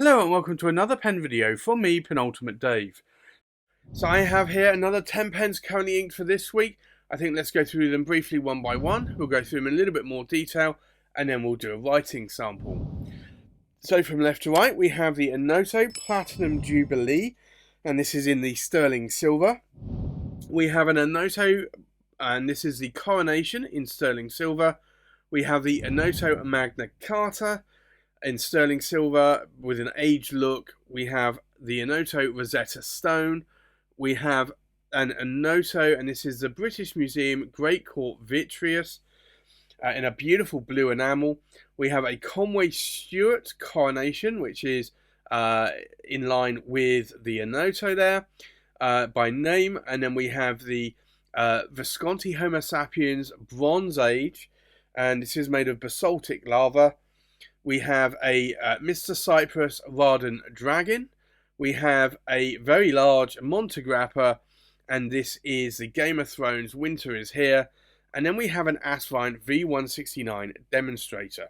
Hello and welcome to another pen video from me, Penultimate Dave. So I have here another 10 pens currently inked for this week. I think let's go through them briefly one by one. We'll go through them in a little bit more detail and then we'll do a writing sample. So from left to right we have the Onoto Platinum Jubilee, and this is in the sterling silver. We have an Onoto, and this is the Coronation in sterling silver. We have the Onoto Magna Carta in sterling silver with an aged look. We have the Onoto Rosetta Stone. We have an Onoto, and this is the British Museum Great Court Vitreous in a beautiful blue enamel. We have a Conway Stewart Coronation, which is in line with the Onoto there by name. And then we have the Visconti Homo Sapiens Bronze Age, and this is made of basaltic lava. We have a Mr. Cypress Raden Dragon. We have a very large Montegrappa, and this is the Game of Thrones Winter is Here. And then we have an Asvine V169 Demonstrator.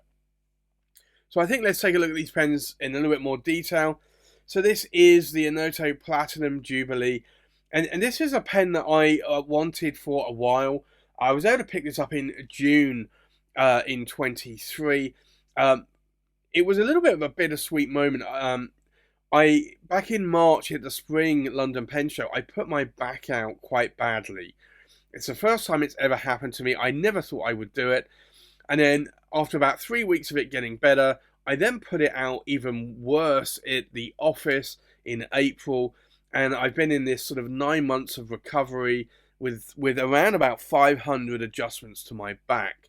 So I think let's take a look at these pens in a little bit more detail. So this is the Onoto Platinum Jubilee, and this is a pen that I wanted for a while. I was able to pick this up in June in 23. It was a little bit of a bittersweet moment. Back in March at the Spring London Pen Show, I put my back out quite badly. It's the first time it's ever happened to me. I never thought I would do it. And then after about 3 weeks of it getting better, I then put it out even worse at the office in April. And I've been in this sort of 9 months of recovery with around about 500 adjustments to my back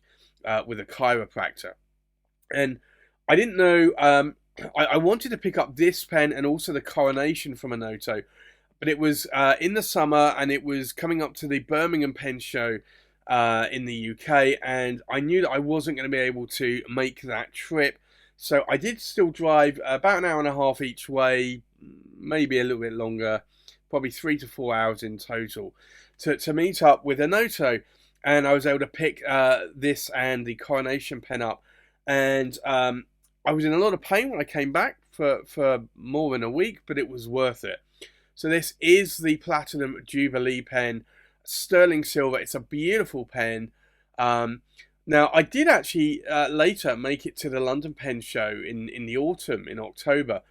with a chiropractor. And I didn't know, I wanted to pick up this pen and also the Coronation from Onoto, but it was in the summer and it was coming up to the Birmingham Pen Show in the UK, and I knew that I wasn't going to be able to make that trip. So I did still drive about an hour and a half each way, maybe a little bit longer, probably 3 to 4 hours in total, to meet up with Onoto. And I was able to pick this and the Coronation pen up. And I was in a lot of pain when I came back for more than a week, but it was worth it. So this is the Platinum Jubilee pen, sterling silver. It's a beautiful pen. Now, I did actually later make it to the London Pen Show in the autumn, in October.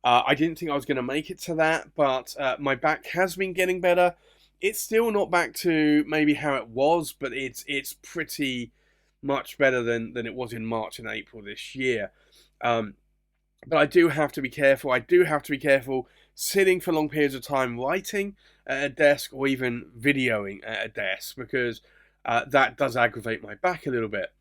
I didn't think I was going to make it to that, but my back has been getting better. It's still not back to maybe how it was, but it's pretty much better than it was in March and April this year. But I do have to be careful. I do have to be careful sitting for long periods of time writing at a desk or even videoing at a desk, because that does aggravate my back a little bit.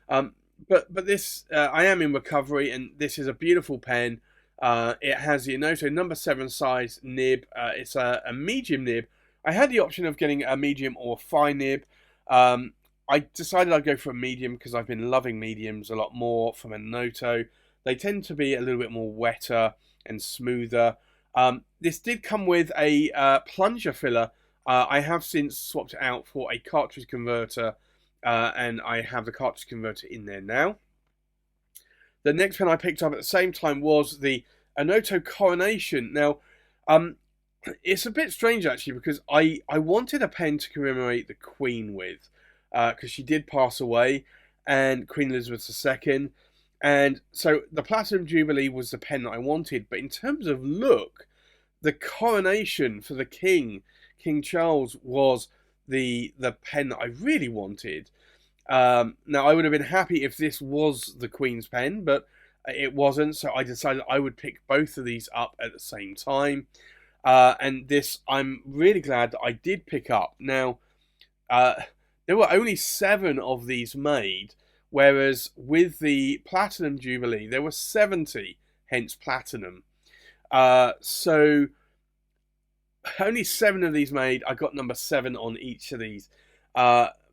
But this, I am in recovery, and this is a beautiful pen. It has the Onoto number 7 size nib. It's a medium nib. I had the option of getting a medium or a fine nib. I decided I'd go for a medium because I've been loving mediums a lot more from Onoto. They tend to be a little bit more wetter and smoother. This did come with a plunger filler. I have since swapped it out for a cartridge converter, and I have the cartridge converter in there now. The next pen I picked up at the same time was the Onoto Coronation. Now, it's a bit strange actually, because I wanted a pen to commemorate the Queen with, because she did pass away, and Queen Elizabeth II. And so the Platinum Jubilee was the pen that I wanted. But in terms of look, the Coronation for the King, King Charles, was the pen that I really wanted. Now, I would have been happy if this was the Queen's pen, but it wasn't. So I decided I would pick both of these up at the same time. And this, I'm really glad that I did pick up. Now, there were only 7 of these made, whereas with the Platinum Jubilee, there were 70, hence Platinum. So only 7 of these made. I got number 7 on each of these.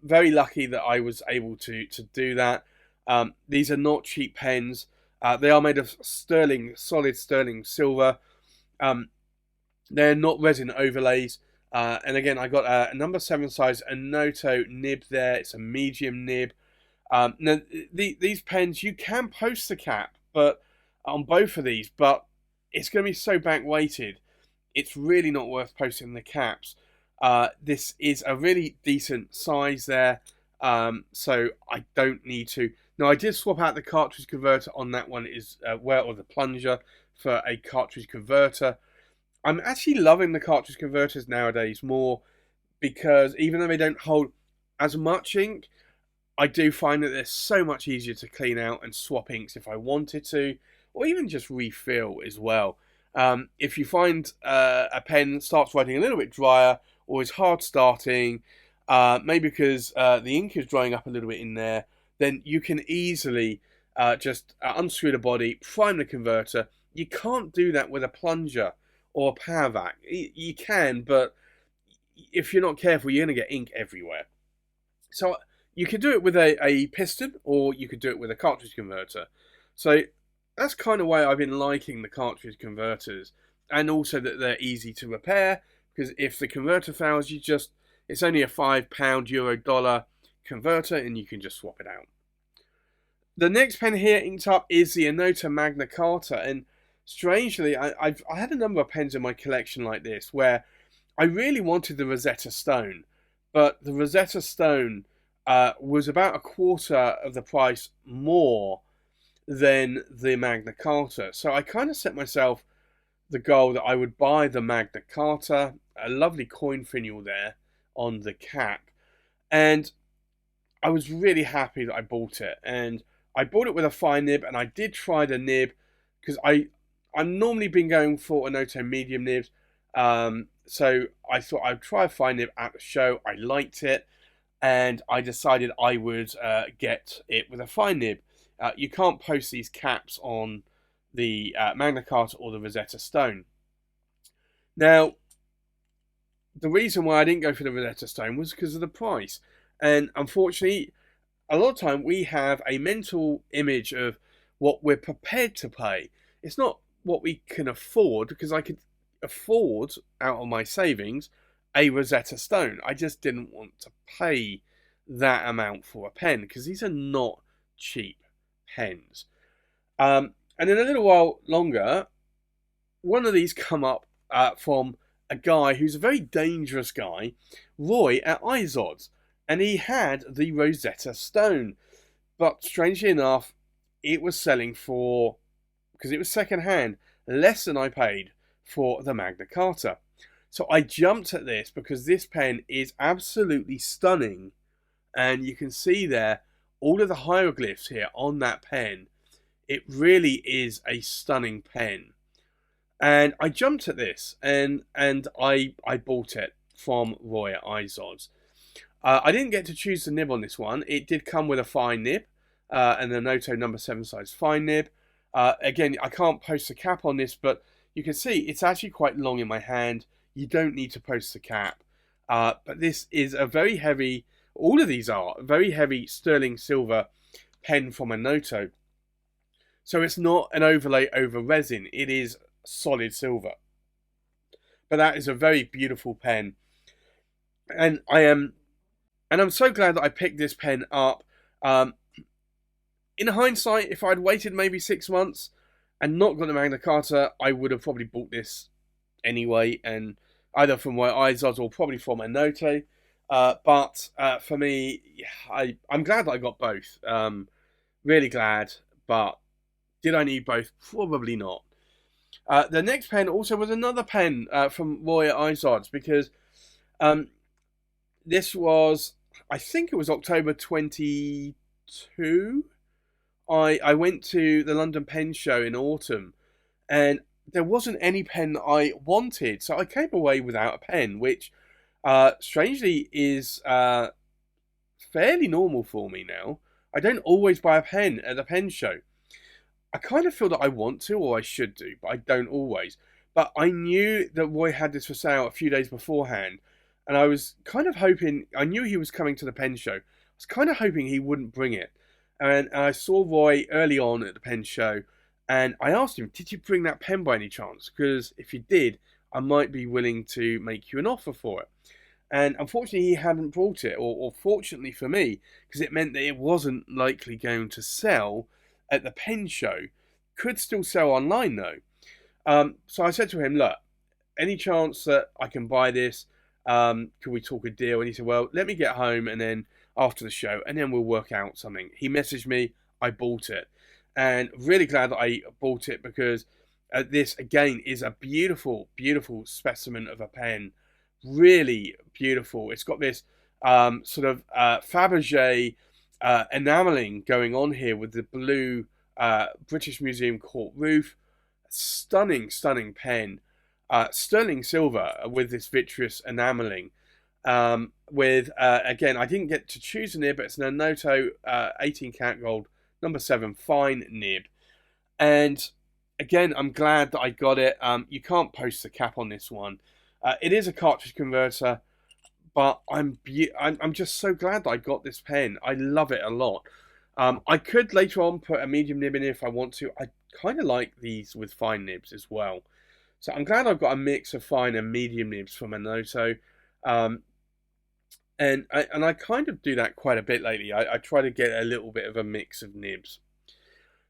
Very lucky that I was able to do that. These are not cheap pens. They are made of solid sterling silver. They're not resin overlays. And again, I got a number 7 size Onoto nib there. It's a medium nib. Now, these pens, you can post the cap but on both of these, but it's going to be so back weighted. It's really not worth posting the caps. This is a really decent size there, so I don't need to. Now, I did swap out the cartridge converter on that one, or the plunger, for a cartridge converter. I'm actually loving the cartridge converters nowadays more, because even though they don't hold as much ink, I do find that they're so much easier to clean out and swap inks if I wanted to, or even just refill as well. If you find a pen starts writing a little bit drier or is hard starting, maybe because the ink is drying up a little bit in there, then you can easily just unscrew the body, prime the converter. You can't do that with a plunger or a power vac. You can, but if you're not careful, you're going to get ink everywhere. So you could do it with a piston, or you could do it with a cartridge converter. So that's kind of why I've been liking the cartridge converters, and also that they're easy to repair, because if the converter fails, it's only a £5 Euro dollar converter, and you can just swap it out. The next pen here inked up is the Onoto Magna Carta, and strangely, I had a number of pens in my collection like this where I really wanted the Rosetta Stone, but the Rosetta Stone was about a quarter of the price more than the Magna Carta. So I kind of set myself the goal that I would buy the Magna Carta, a lovely coin finial there on the cap, and I was really happy that I bought it. And I bought it with a fine nib, and I did try the nib, because I've normally been going for Onoto medium nibs, so I thought I'd try a fine nib at the show. I liked it, and I decided I would get it with a fine nib. You can't post these caps on the Magna Carta or the Rosetta Stone. Now, the reason why I didn't go for the Rosetta Stone was because of the price. And unfortunately, a lot of time we have a mental image of what we're prepared to pay. It's not what we can afford, because I could afford, out of my savings, a Rosetta Stone. I just didn't want to pay that amount for a pen, because these are not cheap pens. And in a little while longer, one of these come up from a guy who's a very dangerous guy, Roy at Izod's, and he had the Rosetta Stone. But strangely enough, it was selling for, because it was second hand, less than I paid for the Magna Carta. So I jumped at this because this pen is absolutely stunning, and you can see there all of the hieroglyphs here on that pen. It really is a stunning pen. And I jumped at this, and I bought it from Roy at Izod's. I didn't get to choose the nib on this one. It did come with a fine nib, and an Onoto number 7 size fine nib. Again, I can't post the cap on this, but you can see it's actually quite long in my hand. You don't need to post the cap. But this is a very heavy, all of these are very heavy sterling silver pen from Onoto. So it's not an overlay over resin. It is solid silver. But that is a very beautiful pen. And I'm so glad that I picked this pen up. In hindsight, if I'd waited maybe 6 months and not got the Magna Carta, I would have probably bought this anyway, and either from my Izod's or probably from Onoto. But for me, I'm glad that I got both. Really glad, but did I need both? Probably not. The next pen also was another pen from Roy at Izod's, because this was, I think it was October 22. I went to the London Pen Show in autumn, and there wasn't any pen I wanted, so I came away without a pen, which strangely is fairly normal for me now. I don't always buy a pen at the pen show. I kind of feel that I want to, or I should do, but I don't always. But I knew that Roy had this for sale a few days beforehand, and I was kind of hoping, I knew he was coming to the pen show. I was kind of hoping he wouldn't bring it. And I saw Roy early on at the pen show, and I asked him, did you bring that pen by any chance? Because if you did, I might be willing to make you an offer for it. And unfortunately, he hadn't brought it, or fortunately for me, because it meant that it wasn't likely going to sell at the pen show. Could still sell online though. So I said to him, look, any chance that I can buy this? Can we talk a deal? And he said, well, let me get home and then after the show, and then we'll work out something. He messaged me, I bought it, and really glad that I bought it because this again is a beautiful, beautiful specimen of a pen. Really beautiful. It's got this sort of Fabergé enameling going on here with the blue British Museum court roof. Stunning, stunning pen. Sterling silver with this vitreous enameling. Again, I didn't get to choose a nib, but it's an Onoto 18 karat gold, number 7, fine nib. And again, I'm glad that I got it. You can't post the cap on this one. It is a cartridge converter, but I'm just so glad that I got this pen. I love it a lot. I could later on put a medium nib in if I want to. I kind of like these with fine nibs as well. So I'm glad I've got a mix of fine and medium nibs from Onoto. And I kind of do that quite a bit lately. I try to get a little bit of a mix of nibs.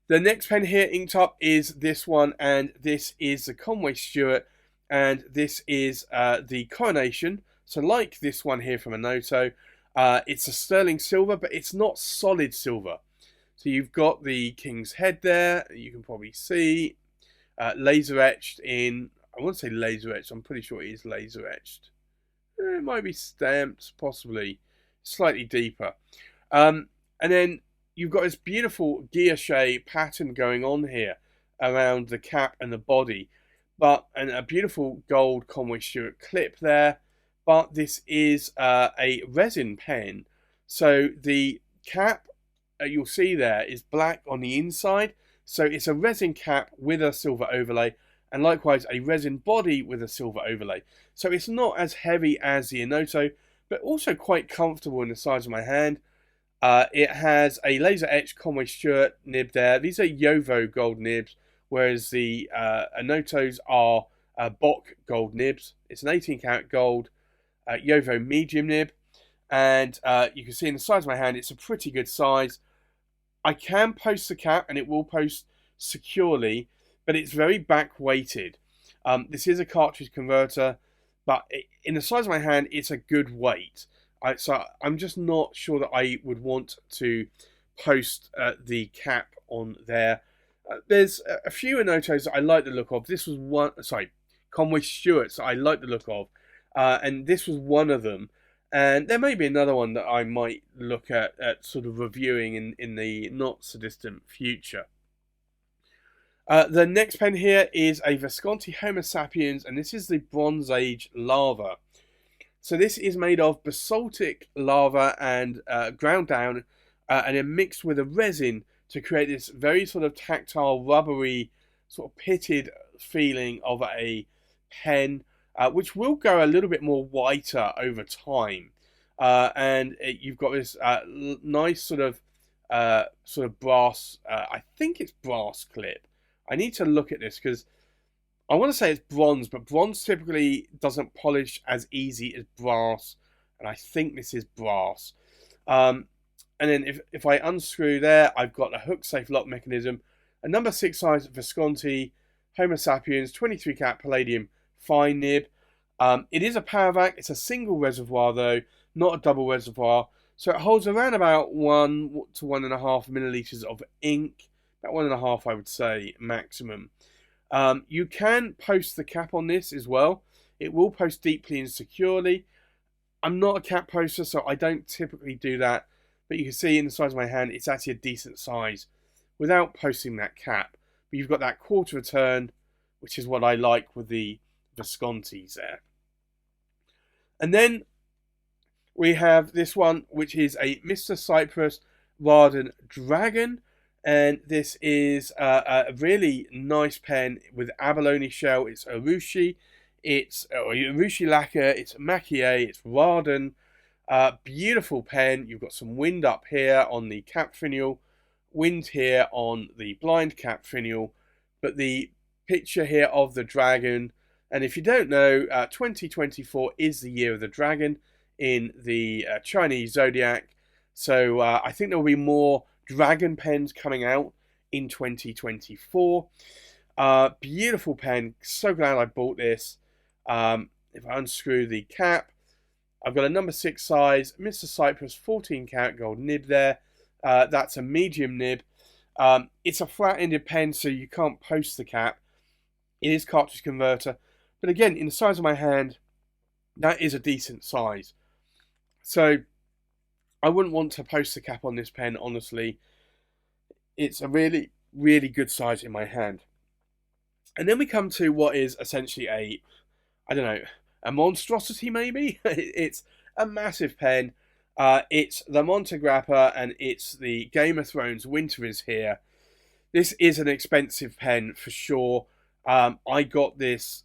The next pen here inked up is this one, and this is the Conway Stewart, and this is the Coronation. So like this one here from Onoto, it's a sterling silver, but it's not solid silver. So you've got the king's head there, you can probably see, laser etched in, I want to say laser etched, I'm pretty sure it is laser etched. It might be stamped, possibly, slightly deeper. And then you've got this beautiful guilloche pattern going on here around the cap and the body, and a beautiful gold Conway Stewart clip there. But this is a resin pen, so the cap you'll see there is black on the inside. So it's a resin cap with a silver overlay, and likewise a resin body with a silver overlay. So it's not as heavy as the Onoto, but also quite comfortable in the size of my hand. It has a laser etched Conway Stewart nib there. These are Yovo gold nibs, whereas the Onotos are Bock gold nibs. It's an 18 karat gold Yovo medium nib, and you can see in the size of my hand, it's a pretty good size. I can post the cap, and it will post securely, but it's very back weighted. This is a cartridge converter, but in the size of my hand, it's a good weight. So I'm just not sure that I would want to post the cap on there. There's a few Onotos that I like the look of. This was one, sorry, Conway Stewart's that I like the look of, and this was one of them. And there may be another one that I might look at sort of reviewing in the not so distant future. The next pen here is a Visconti Homo Sapiens, and this is the Bronze Age lava. So this is made of basaltic lava and ground down and then mixed with a resin to create this very sort of tactile, rubbery, sort of pitted feeling of a pen, which will go a little bit more whiter over time. You've got this nice sort of brass, I think it's brass clip. I need to look at this because I want to say it's bronze, but bronze typically doesn't polish as easy as brass, and I think this is brass. And then if I unscrew there, I've got a hook safe lock mechanism, a number 6 size Visconti Homo Sapiens 23 karat palladium fine nib. It is a Paravac. It's a single reservoir though, not a double reservoir. So it holds around about 1 to 1.5 milliliters of ink. About 1.5, I would say, maximum. You can post the cap on this as well. It will post deeply and securely. I'm not a cap poster, so I don't typically do that. But you can see in the size of my hand, it's actually a decent size without posting that cap. But you've got that quarter of a turn, which is what I like with the Viscontis there. And then we have this one, which is a Mr. Cypress Raden Dragon. And this is a really nice pen with abalone shell. It's urushi, it's urushi lacquer, it's maquillé, it's Raden. Beautiful pen. You've got some wind up here on the cap finial, wind here on the blind cap finial, but the picture here of the dragon. And if you don't know, 2024 is the year of the dragon in the Chinese zodiac. So I think there will be more dragon pens coming out in 2024. Beautiful pen. So glad I bought this. If I unscrew the cap, I've got a number 6 size Mr. Cypress 14 karat gold nib there. That's a medium nib. It's a flat-ended pen, so you can't post the cap. It is cartridge converter, but again, in the size of my hand, that is a decent size. So I wouldn't want to post the cap on this pen, honestly. It's a really, really good size in my hand. And then we come to what is essentially a, I don't know, a monstrosity maybe? It's a massive pen. It's the Montegrappa and it's the Game of Thrones Winter is Here. This is an expensive pen for sure. I got this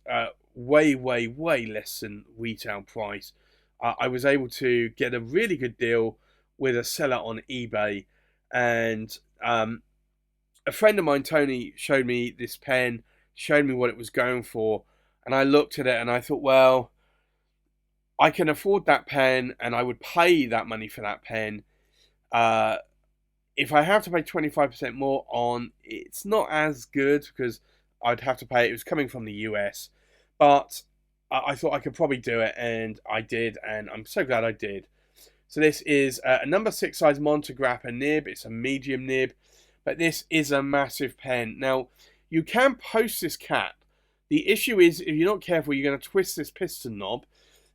way, way, way less than retail price. I was able to get a really good deal with a seller on eBay, and a friend of mine, Tony, showed me this pen, showed me what it was going for, and I looked at it and I thought, well, I can afford that pen and I would pay that money for that pen. If I have to pay 25% more on, it's not as good because I'd have to pay, it was coming from the US, but I thought I could probably do it, and I did, and I'm so glad I did. So this is a number 6 size Montegrappa nib. It's a medium nib, but this is a massive pen. Now, you can post this cap. The issue is, if you're not careful, you're going to twist this piston knob,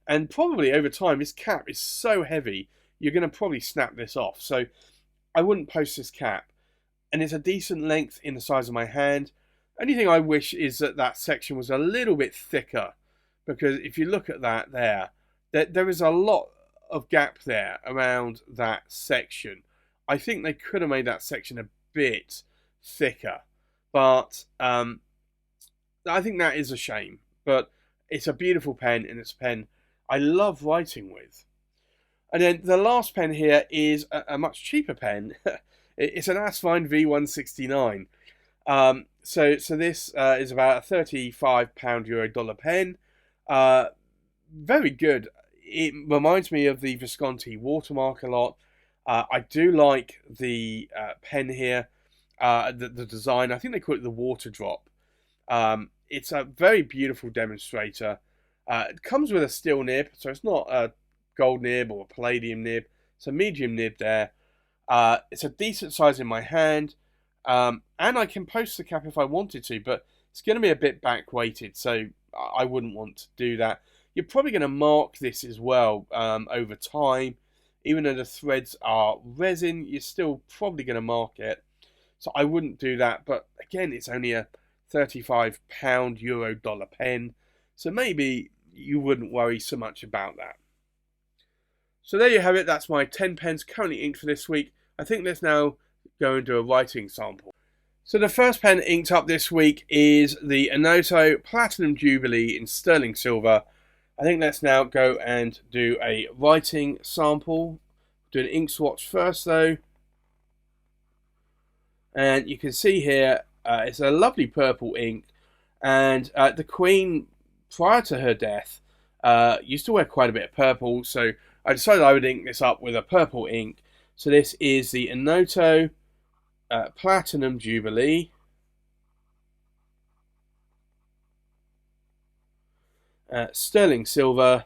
and probably over time, this cap is so heavy, you're going to probably snap this off. So I wouldn't post this cap. And it's a decent length in the size of my hand. Only thing I wish is that that section was a little bit thicker, because if you look at that there is a lot of gap there around that section. I think they could have made that section a bit thicker, but I think that is a shame. But it's a beautiful pen, and it's a pen I love writing with. And then the last pen here is a much cheaper pen. It's an Asvine V169. So this is about a £35 Euro-dollar pen. Very good. It reminds me of the Visconti watermark a lot. I do like the pen here, the design. I think they call it the water drop. It's a very beautiful demonstrator. It comes with a steel nib, so it's not a gold nib or a palladium nib. It's a medium nib there. It's a decent size in my hand. And I can post the cap if I wanted to, but it's going to be a bit back weighted, so I wouldn't want to do that. You're probably going to mark this as well over time. Even though the threads are resin, you're still probably going to mark it. So I wouldn't do that, but again, it's only a £35 Euro-dollar pen, so maybe you wouldn't worry so much about that. So there you have it. That's my 10 pens currently inked for this week. I think let's now go and do a writing sample. So the first pen inked up this week is the Onoto Platinum Jubilee in sterling silver. I think let's now go and do a writing sample. Do an ink swatch first though. And you can see here, it's a lovely purple ink. And the Queen, prior to her death, used to wear quite a bit of purple. So I decided I would ink this up with a purple ink. So this is the Onoto Platinum Jubilee. Sterling silver.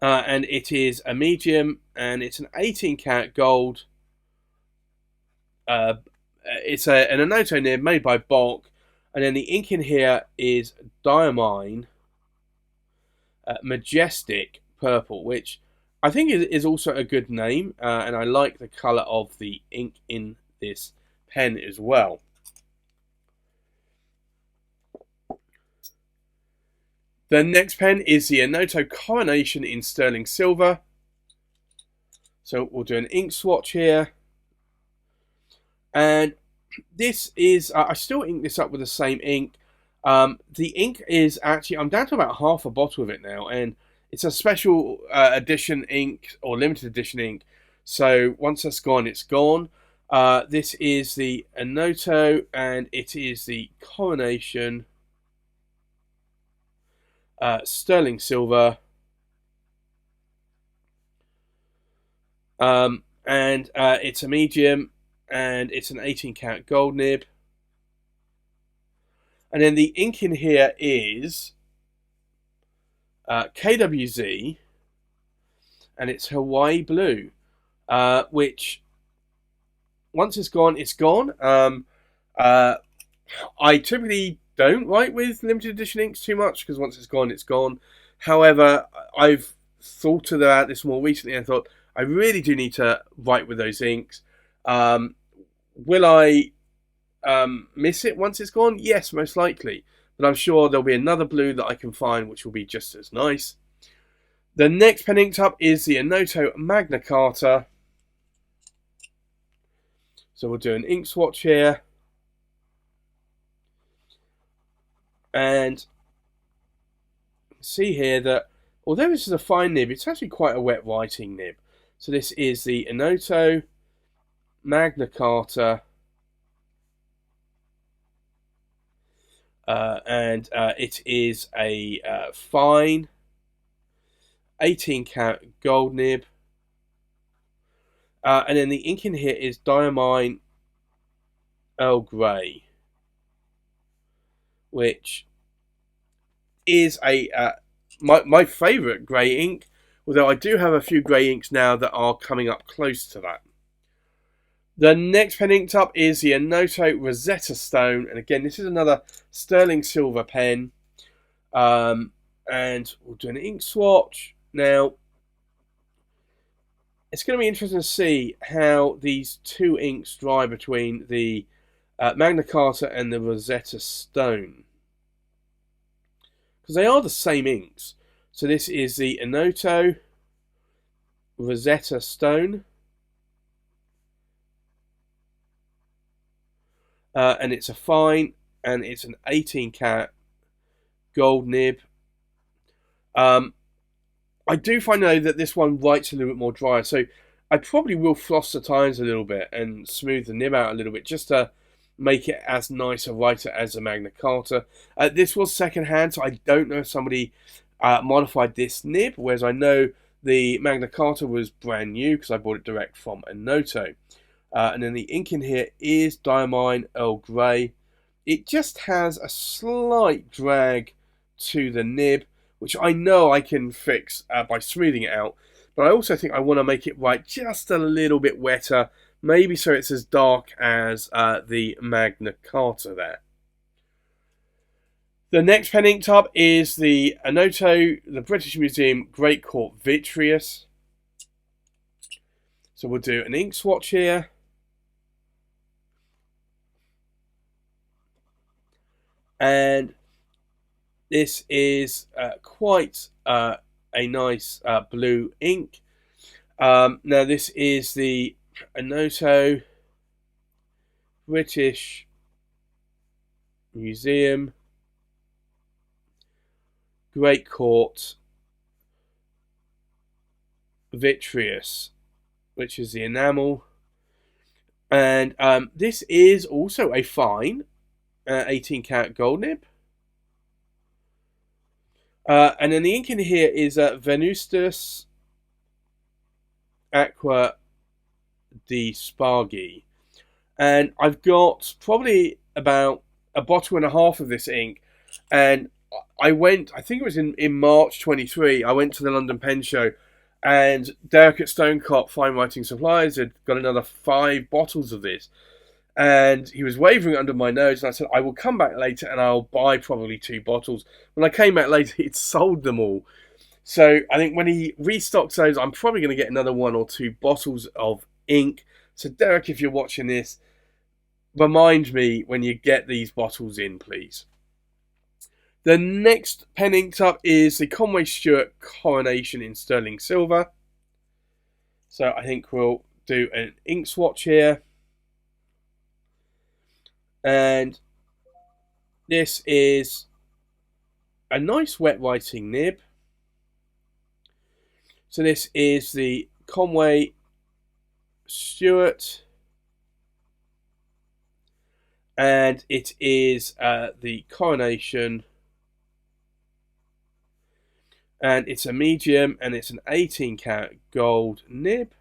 And it is a medium, and it's an 18 karat gold. It's an Onoto nib made by Bulk, and then the ink in here is Diamine Majestic Purple, which I think is also a good name, and I like the colour of the ink in this pen as well. The next pen is the Onoto Coronation in sterling silver. So we'll do an ink swatch here. And this is, I still ink this up with the same ink. The ink is actually, I'm down to about half a bottle of it now, and it's a special edition ink, or limited edition ink. So once that's gone, it's gone. This is the Onoto, and it is the Coronation sterling silver. and it's a medium, and it's an 18-karat gold nib. And then the ink in here is KWZ, and it's Hawaii Blue, which once it's gone, it's gone. I typically don't write with limited edition inks too much because once it's gone, it's gone. However, I've thought about this more recently and thought I really do need to write with those inks. Will I miss it once it's gone? Yes, most likely. But I'm sure there'll be another blue that I can find which will be just as nice. The next pen inked up is the Onoto Magna Carta. So we'll do an ink swatch here. And see here that although this is a fine nib, it's actually quite a wet writing nib. So this is the Onoto Magna Carta. And it is a fine 18-karat gold nib. And then the ink in here is Diamine Earl Grey, which is my favourite grey ink, although I do have a few grey inks now that are coming up close to that. The next pen inked up is the Onoto Rosetta Stone, and again this is another sterling silver pen, and we'll do an ink swatch. Now it's going to be interesting to see how these two inks dry between the Magna Carta and the Rosetta Stone, because they are the same inks. So this is the Onoto Rosetta Stone, and it's a fine, and it's an 18-karat gold nib. I do find though that this one writes a little bit more dry, so I probably will floss the tines a little bit and smooth the nib out a little bit just to make it as nice a writer as the Magna Carta. This was second hand, so I don't know if somebody modified this nib, whereas I know the Magna Carta was brand new because I bought it direct from Onoto. And then the ink in here is Diamine Earl Grey. It just has a slight drag to the nib, which I know I can fix by smoothing it out. But I also think I want to make it write just a little bit wetter, maybe so it's as dark as the Magna Carta there. The next pen inked up is the Onoto, the British Museum Great Court Vitreous. So we'll do an ink swatch here. And this is quite a nice blue ink. Now this is the Onoto British Museum Great Court Vitreous, which is the enamel. And this is also a fine 18-karat gold nib. And then the ink in here is Venustus Aqua di Spargi. And I've got probably about a bottle and a half of this ink. And I think it was in March 23, I went to the London Pen Show, and Derek at Stonecop Fine Writing Supplies had got another 5 bottles of this. And he was wavering under my nose, and I said, I will come back later and I'll buy probably 2 bottles. When I came back later, he'd sold them all. So I think when he restocks those, I'm probably going to get another 1 or 2 bottles of ink. So Derek, if you're watching this, remind me when you get these bottles in, please. The next pen inked up is the Conway Stewart Coronation in sterling silver. So I think we'll do an ink swatch here. And this is a nice wet writing nib. So this is the Conway Stewart, and it is the Coronation, and it's a medium, and it's an 18-karat gold nib.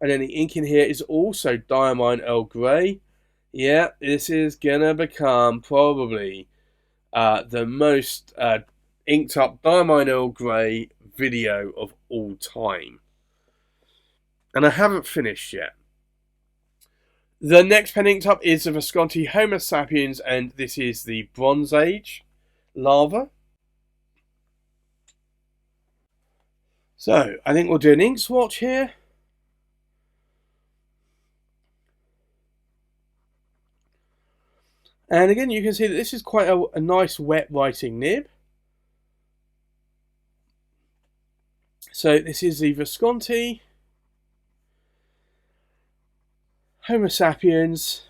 And then the ink in here is also Diamine Earl Grey. Yeah, this is gonna become probably the most inked up Diamine Earl Grey video of all time. And I haven't finished yet. The next pen inked up is the Visconti Homo Sapiens, and this is the Bronze Age lava. So, I think we'll do an ink swatch here. And again, you can see that this is quite a nice wet writing nib. So this is the Visconti Homo Sapiens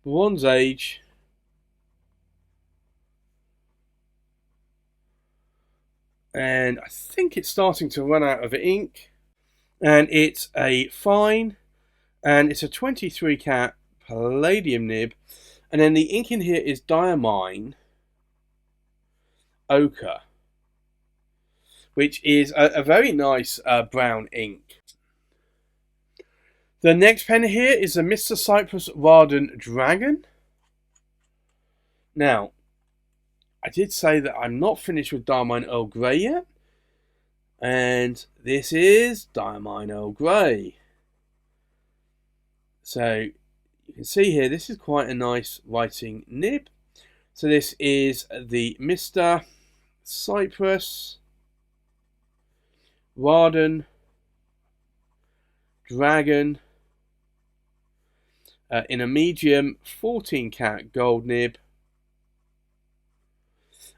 Bronze Age and I think it's starting to run out of ink, and it's a fine, and it's a 23 cat palladium nib, and then the ink in here is Diamine Ochre, which is a very nice brown ink. The next pen here is a Mr. Cypress Raden Dragon. Now, I did say that I'm not finished with Diamine Earl Grey yet, and this is Diamine Earl Grey. So you can see here, this is quite a nice writing nib. So this is the Mr. Cypress Raden Dragon in a medium 14 cat gold nib,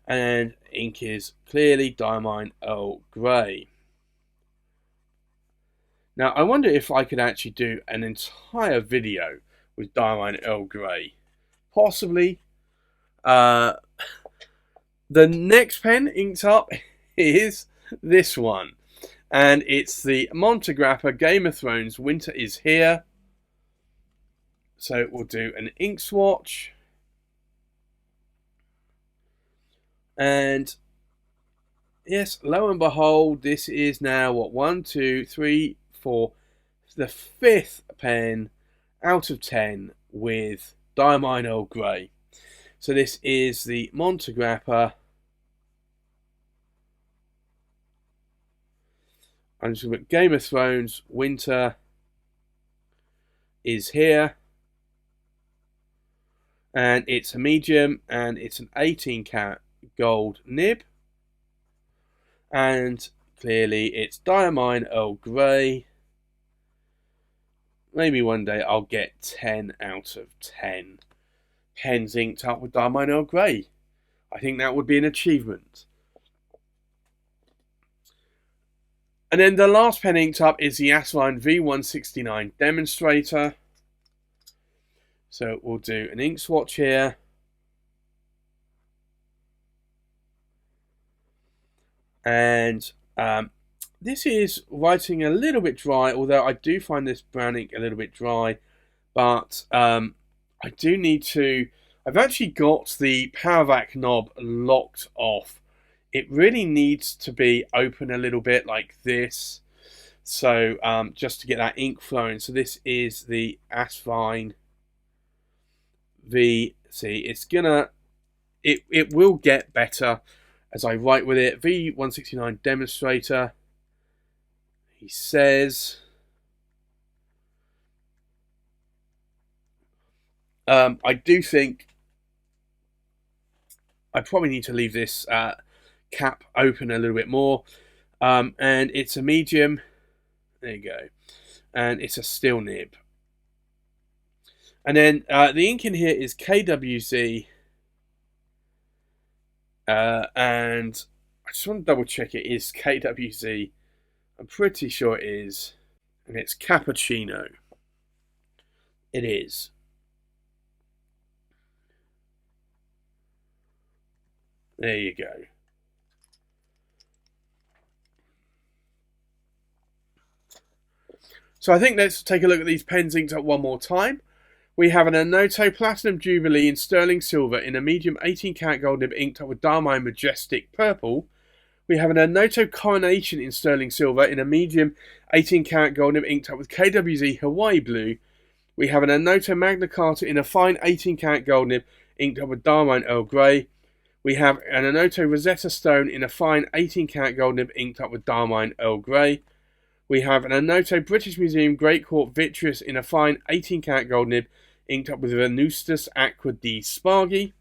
and ink is clearly Diamine Earl Grey. Now I wonder if I could actually do an entire video with Diamine Earl Grey. Possibly. The next pen inked up is this one, and it's the Montegrappa Game of Thrones Winter is Here. So we'll do an ink swatch, and yes, lo and behold, this is now what, 1, 2, 3, 4, the 5th pen out of 10 with Diamine Earl Grey. So this is the Montegrappa. I'm just going to put Game of Thrones Winter is Here, and it's a medium, and it's an 18 cat gold nib, and clearly it's Diamine Earl Grey. Maybe one day I'll get 10 out of 10 pens inked up with Diamine Earl Grey. I think that would be an achievement. And then the last pen inked up is the Asvine V169 Demonstrator. So we'll do an ink swatch here. And this is writing a little bit dry, although I do find this brown ink a little bit dry. But I do need to... I've actually got the power vac knob locked off. It really needs to be open a little bit like this. So just to get that ink flowing. So this is the Asvine V. See, it's gonna... It will get better as I write with it. V169 Demonstrator. He says... I do think I probably need to leave this cap open a little bit more. And it's a medium. There you go. And it's a steel nib. And then the ink in here is KWZ. And I just want to double check it is KWZ. I'm pretty sure it is. And it's cappuccino. It is. There you go. So I think let's take a look at these pens inked up one more time. We have an Onoto Platinum Jubilee in sterling silver in a medium 18 karat gold nib inked up with Diamine Majestic Purple. We have an Onoto Coronation in sterling silver in a medium 18 karat gold nib inked up with KWZ Hawaii blue. We have an Onoto Magna Carta in a fine 18 karat gold nib inked up with Darmine Earl Grey. We have an Onoto Rosetta stone in a fine 18 karat gold nib inked up with Darmine Earl Grey. We have an Onoto British Museum Great Court Vitreous in a fine 18 karat gold nib inked up with Venustus Aqua di Spargi.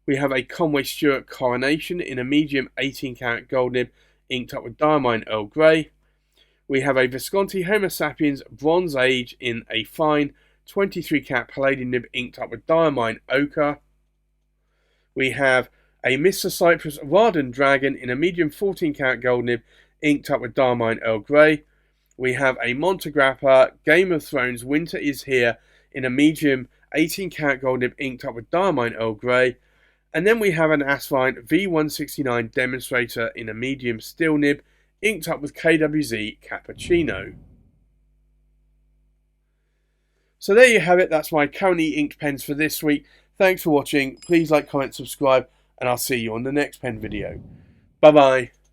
We have a Conway Stewart Coronation in a medium 18 karat gold nib inked up with Darmine Earl Grey. We have a Visconti Homo Sapiens Bronze Age in a fine 23 karat palladium nib inked up with Diamine Ochre. We have a Mr. Cypress Raden Dragon in a medium 14 karat gold nib inked up with Darmine Earl Grey. We have a Montegrappa Game of Thrones Winter is Here in a medium 18 karat gold nib inked up with Darmine Earl Grey. And then we have an Asvine V169 Demonstrator in a medium steel nib inked up with KWZ Cappuccino. So there you have it, that's my currently inked pens for this week. Thanks for watching, please like, comment, subscribe, and I'll see you on the next pen video. Bye bye.